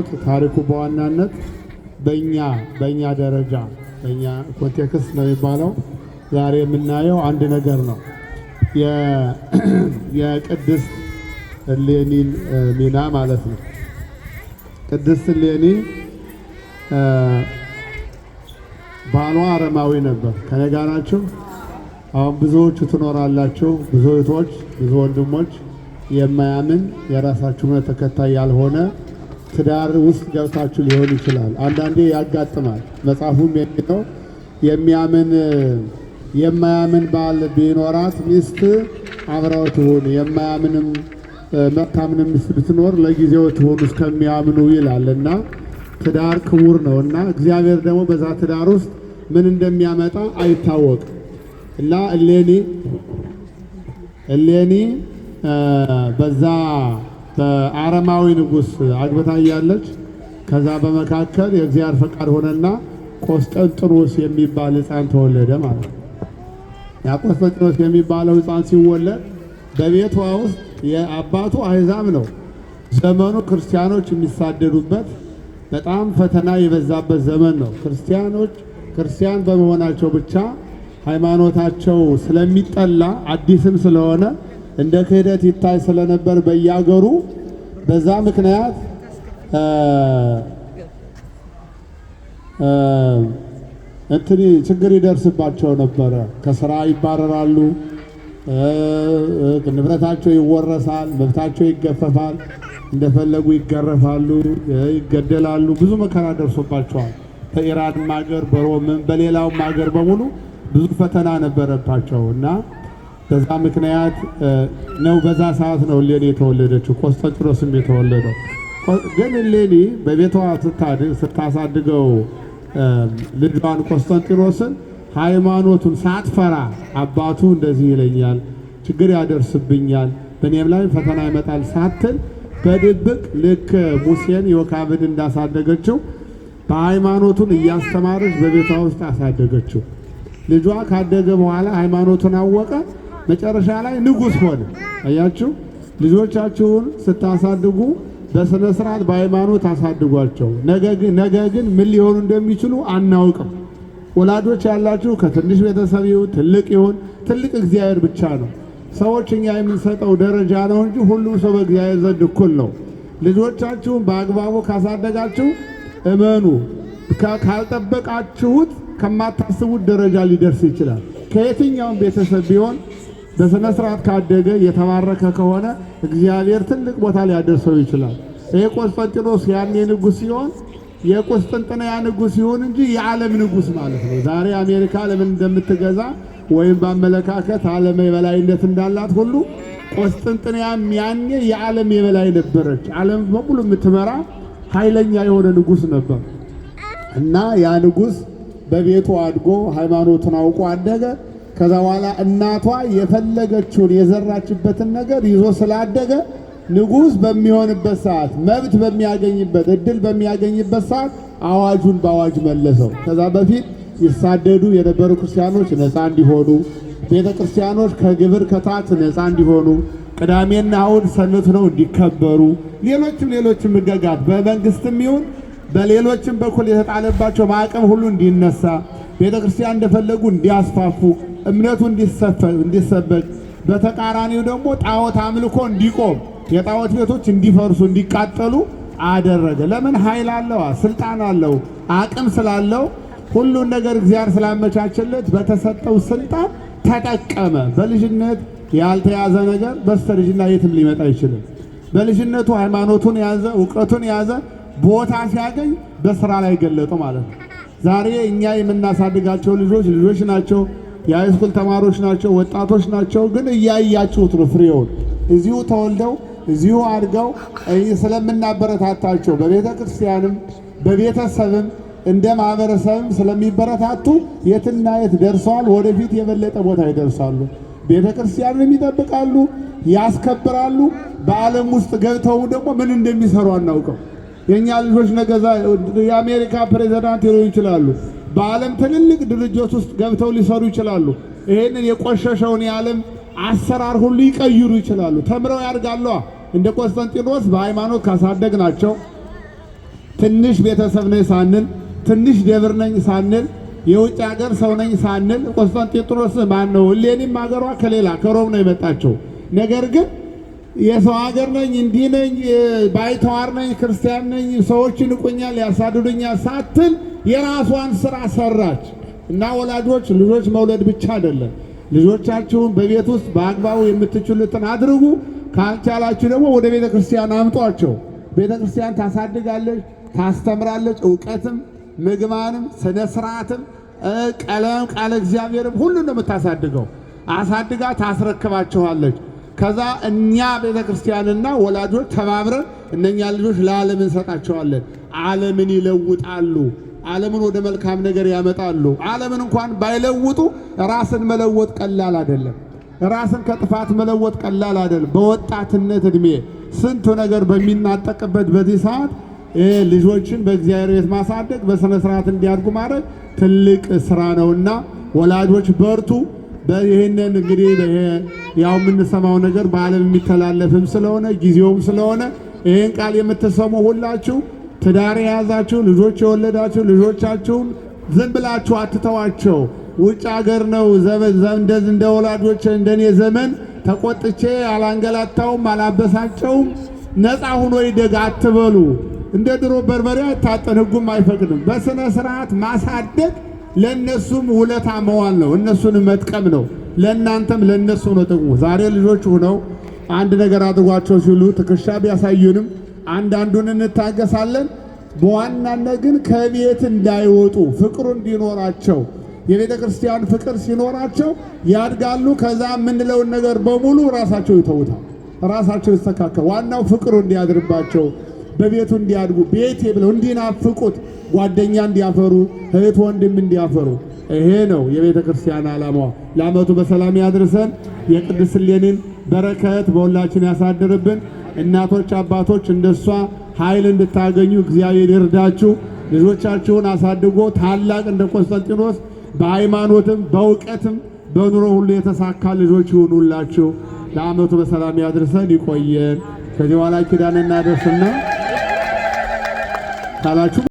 እንደምታውቁት ታሪኩ በዋናነት በእኛ ደረጃ በእኛ ኮንቴክስት ነው የሚባለው። ዛሬ የምናየው አንድ ነገር ነው፣ የቅድስት እሌኒ ሚና ማለት ነው። ቅድስት እሌኒ ባሏ አረማዊ ነበር። ከኔ ጋር ናችሁ? አሁን ብዙዎቹ ትኖራላችሁ፣ ብዙ እህቶች፣ ብዙ ወንድሞች የማያምን የራሳችሁ እምነት ተከታይ ያልሆነ ትዳር ውስጥ ገብታችሁ ሊሆን ይችላል። አንዳንዴ ያጋጥማል። መጽሐፉም የሚለው የማያምን ባል ቢኖራት ሚስት አብራው ትሁን፣ የማያምንም መልካምንም ሚስት ብትኖር ለጊዜው ትሁን እስከሚያምኑ ይላልና ትዳር ክቡር ነውና እግዚአብሔር ደግሞ በዛ ትዳር ውስጥ ምን እንደሚያመጣ አይታወቅም። እና እሌኒ በዛ በአረማዊ ንጉሥ አግብታ እያለች ከዛ በመካከል የእግዚአብሔር ፈቃድ ሆነና ቆስጠንጥኖስ የሚባል ሕፃን ተወለደ ማለት ነው። ያ ቆስጠንጥኖስ የሚባለው ሕፃን ሲወለድ በቤቷ ውስጥ የአባቱ አሕዛብ ነው። ዘመኑ ክርስቲያኖች የሚሳደዱበት በጣም ፈተና የበዛበት ዘመን ነው። ክርስቲያን በመሆናቸው ብቻ ሃይማኖታቸው ስለሚጠላ አዲስም ስለሆነ እንደ ክህደት ይታይ ስለነበር በያገሩ በዛ ምክንያት ችግር ይደርስባቸው ነበረ። ከስራ ይባረራሉ፣ ንብረታቸው ይወረሳል፣ መብታቸው ይገፈፋል፣ እንደፈለጉ ይገረፋሉ፣ ይገደላሉ። ብዙ መከራ ደርሶባቸዋል። በኢራንም ሀገር በሮምም በሌላውም ሀገር በሙሉ ብዙ ፈተና ነበረባቸው እና በዛ ምክንያት ነው በዛ ሰዓት ነው እሌኒ የተወለደችው፣ ቆስጠንጢኖስም የተወለደው። ግን እሌኒ በቤቷ ስታሳድገው ልጇን ቆስጠንጢኖስን ሃይማኖቱን ሳትፈራ አባቱ እንደዚህ ይለኛል፣ ችግር ያደርስብኛል፣ በእኔም ላይ ፈተና ይመጣል ሳትል በድብቅ ልክ ሙሴን ዮካብን እንዳሳደገችው በሃይማኖቱን እያስተማረች በቤቷ ውስጥ አሳደገችው። ልጇ ካደገ በኋላ ሃይማኖቱን አወቀ። መጨረሻ ላይ ንጉሥ ሆነ። አያችሁ፣ ልጆቻችሁን ስታሳድጉ በስነ ስርዓት በሃይማኖት አሳድጓቸው። ነገ ግን ምን ሊሆኑ እንደሚችሉ አናውቅም። ወላጆች ያላችሁ ከትንሽ ቤተሰብ ይሁን ትልቅ እግዚአብሔር ብቻ ነው። ሰዎች እኛ የምንሰጠው ደረጃ ነው እንጂ ሁሉም ሰው በእግዚአብሔር ዘንድ እኩል ነው። ልጆቻችሁን በአግባቡ ካሳደጋችሁ እመኑ፣ ካልጠበቃችሁት ከማታስቡት ደረጃ ሊደርስ ይችላል። ከየትኛውም ቤተሰብ ቢሆን በስነ ስርዓት ካደገ የተባረከ ከሆነ እግዚአብሔር ትልቅ ቦታ ሊያደርሰው ይችላል። ይሄ ቆስጠንጢኖስ ያኔ ንጉሥ ሲሆን የቁስጥንጥንያ ንጉሥ ሲሆን እንጂ የዓለም ንጉሥ ማለት ነው። ዛሬ አሜሪካ ዓለምን እንደምትገዛ ወይም በአመለካከት ዓለም የበላይነት እንዳላት ሁሉ ቆስጥንጥንያም ያኔ የዓለም የበላይ ነበረች። ዓለም በሙሉ የምትመራ ኃይለኛ የሆነ ንጉሥ ነበር እና ያ ንጉሥ በቤቱ አድጎ ሃይማኖቱን አውቆ አደገ። ከዛ በኋላ እናቷ የፈለገችውን የዘራችበትን ነገር ይዞ ስላደገ ንጉሥ በሚሆንበት ሰዓት፣ መብት በሚያገኝበት እድል በሚያገኝበት ሰዓት አዋጁን በአዋጅ መለሰው። ከዛ በፊት ይሳደዱ የነበሩ ክርስቲያኖች ነፃ እንዲሆኑ፣ ቤተ ክርስቲያኖች ከግብር ከታክስ ነፃ እንዲሆኑ፣ ቅዳሜና እሑድ ሰንበት ነው እንዲከበሩ፣ ሌሎችም ሕግጋት በመንግስትም ይሁን በሌሎችም በኩል የተጣለባቸው ማዕቀብ ሁሉ እንዲነሳ፣ ቤተ ክርስቲያን እንደፈለጉ እንዲያስፋፉ፣ እምነቱ እንዲሰበክ፣ በተቃራኒው ደግሞ ጣዖት አምልኮ እንዲቆም፣ የጣዖት ቤቶች እንዲፈርሱ እንዲቃጠሉ አደረገ። ለምን? ኃይል አለው፣ ስልጣን አለው፣ አቅም ስላለው ሁሉን ነገር እግዚአብሔር ስላመቻቸለት በተሰጠው ስልጣን ተጠቀመ። በልጅነት ያልተያዘ ነገር በስተልጅና የትም ሊመጣ አይችልም። በልጅነቱ ሃይማኖቱን ያዘ፣ እውቀቱን ያዘ። ቦታ ሲያገኝ በስራ ላይ ገለጠ ማለት ነው። ዛሬ እኛ የምናሳድጋቸው ልጆች ናቸው፣ የሃይስኩል ተማሪዎች ናቸው፣ ወጣቶች ናቸው። ግን እያያችሁት ነው ፍሬውን። እዚሁ ተወልደው እዚሁ አድገው ስለምናበረታታቸው በቤተ ክርስቲያንም በቤተሰብም እንደ ማህበረሰብም ስለሚበረታቱ የትና የት ደርሰዋል። ወደፊት የበለጠ ቦታ ይደርሳሉ። ቤተ ክርስቲያንን ይጠብቃሉ፣ ያስከብራሉ። በዓለም ውስጥ ገብተው ደግሞ ምን እንደሚሰሩ አናውቅም። የኛ ልጆች ነገዛ የአሜሪካ ፕሬዝዳንት ሊሆኑ ይችላሉ። በዓለም ትልልቅ ድርጅቶች ውስጥ ገብተው ሊሰሩ ይችላሉ። ይሄንን የቆሸሸውን የዓለም አሰራር ሁሉ ይቀይሩ ይችላሉ። ተምረው ያድጋሉ። እንደ ቆስጠንጢኖስ በሃይማኖት ካሳደግናቸው፣ ትንሽ ቤተሰብ ነኝ ሳንል፣ ትንሽ ደብር ነኝ ሳንል፣ የውጭ ሀገር ሰው ነኝ ሳንል ቆስጠንጢኖስ ማን ነው? እሌኒም ሀገሯ ከሌላ ከሮም ነው የመጣችው። ነገር ግን የሰው ሀገር ነኝ እንዲህ ነኝ ባይተዋር ነኝ ክርስቲያን ነኝ ሰዎች ይንቁኛል ያሳድዱኛል ሳትል የራሷን ስራ ሰራች። እና ወላጆች ልጆች መውለድ ብቻ አይደለም፣ ልጆቻችሁን በቤት ውስጥ በአግባቡ የምትችሉትን አድርጉ። ካልቻላችሁ ደግሞ ወደ ቤተ ክርስቲያን አምጧቸው። ቤተ ክርስቲያን ታሳድጋለች፣ ታስተምራለች። እውቀትም ምግባንም ስነ ስርዓትም ቀለም ቃለ እግዚአብሔርም ሁሉን ነው የምታሳድገው። አሳድጋ ታስረክባችኋለች። ከዛ እኛ ቤተ ክርስቲያንና ወላጆች ተባብረን እነኛ ልጆች ለዓለም እንሰጣቸዋለን። ዓለምን ይለውጣሉ። ዓለምን ወደ መልካም ነገር ያመጣሉ። ዓለምን እንኳን ባይለውጡ ራስን መለወጥ ቀላል አይደለም። ራስን ከጥፋት መለወጥ ቀላል አይደለም። በወጣትነት እድሜ ስንቱ ነገር በሚናጠቅበት በዚህ ሰዓት ልጆችን በእግዚአብሔር ቤት ማሳደግ በስነ ስርዓት እንዲያድጉ ማድረግ ትልቅ ስራ ነውና ወላጆች በርቱ። ይህንን እንግዲህ ያው የምንሰማው ነገር በዓለም የሚተላለፍም ስለሆነ ጊዜውም ስለሆነ ይህን ቃል የምትሰሙ ሁላችሁ ትዳር የያዛችሁ ልጆች የወለዳችሁ ልጆቻችሁን ዝም ብላችሁ አትተዋቸው። ውጭ ሀገር ነው እንደ ወላጆች እንደኔ ዘመን ተቆጥቼ አላንገላታውም አላበሳጨውም ነፃ ሆኖ ይደግ አትበሉ። እንደ ድሮ በርበሬ አይታጠን፣ ሕጉም አይፈቅድም። በስነ ስርዓት ማሳደግ ለነሱም ውለታ መዋል ነው፣ እነሱን መጥቀም ነው። ለእናንተም ለነሱ ነው ጥቅሙ። ዛሬ ልጆች ሆነው አንድ ነገር አድርጓቸው ሲሉ ትከሻ ቢያሳዩንም አንዳንዱን እንታገሳለን። በዋናነት ግን ከቤት እንዳይወጡ ፍቅሩ እንዲኖራቸው የቤተ ክርስቲያን ፍቅር ሲኖራቸው ያድጋሉ። ከዛ የምንለውን ነገር በሙሉ ራሳቸው ይተውታል፣ ራሳቸው ይስተካከል። ዋናው ፍቅሩ እንዲያድርባቸው በቤቱ እንዲያድጉ ቤቴ ብለው እንዲናፍቁት ጓደኛ እንዲያፈሩ እህት ወንድም እንዲያፈሩ ይሄ ነው የቤተ ክርስቲያን ዓላማዋ። ለዓመቱ በሰላም ያድርሰን። የቅድስት እሌኒን በረከት በሁላችን ያሳድርብን። እናቶች አባቶች እንደሷ ኃይል እንድታገኙ እግዚአብሔር ይርዳችሁ። ልጆቻችሁን አሳድጎ ታላቅ እንደ ቆስጠንጢኖስ በሃይማኖትም በእውቀትም በኑሮ ሁሉ የተሳካ ልጆች ይሁኑላችሁ። ለዓመቱ በሰላም ያድርሰን፣ ይቆየን። ከዚህ በኋላ ኪዳን እናደርስና ካላችሁ